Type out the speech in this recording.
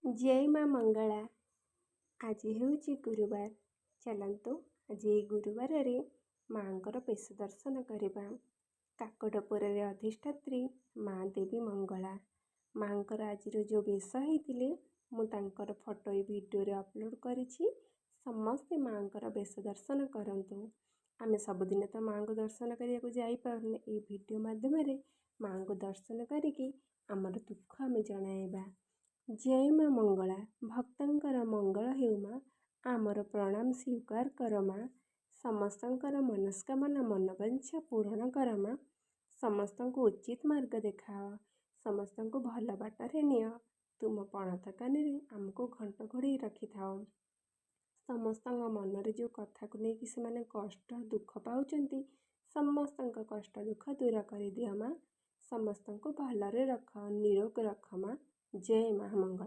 जय माँ मंगला। आज हेउची गुरुवार। चलतु आज ये गुरुवार रे माँकर बेश दर्शन करवा। काकटपुर अधिष्ठात्री माँ देवी मंगला माँकर आज जो बेश होते मुझे फोटो वीडियो अपलोड करी। समस्ते माँकर बेश दर्शन करतु। आम सबुदिन तो माँ को दर्शन करने जापरने ये वीडियो माध्यम माँ को दर्शन करके आमर दुख आम जणाइबा। जय माँ मंगला। भक्तंकर मंगल हेउ माँ। आमर प्रणाम स्वीकार कर माँ। समस्तंकर मनस्कामना मनोवांछा पूर्ण कर माँ। समस्त को उचित मार्ग देखाओ। समस्त को भल बाटर निय। तुम पणत कान आमको घंट घोड़े रखि था। समस्त मनरे जो कथा को लेकिन से कष्ट दुख पाउचंती समस्त कष्ट दुख दूर कर दिया माँ। समस्त को भलरे रख निरोग रख माँ। जय माँ मंगला।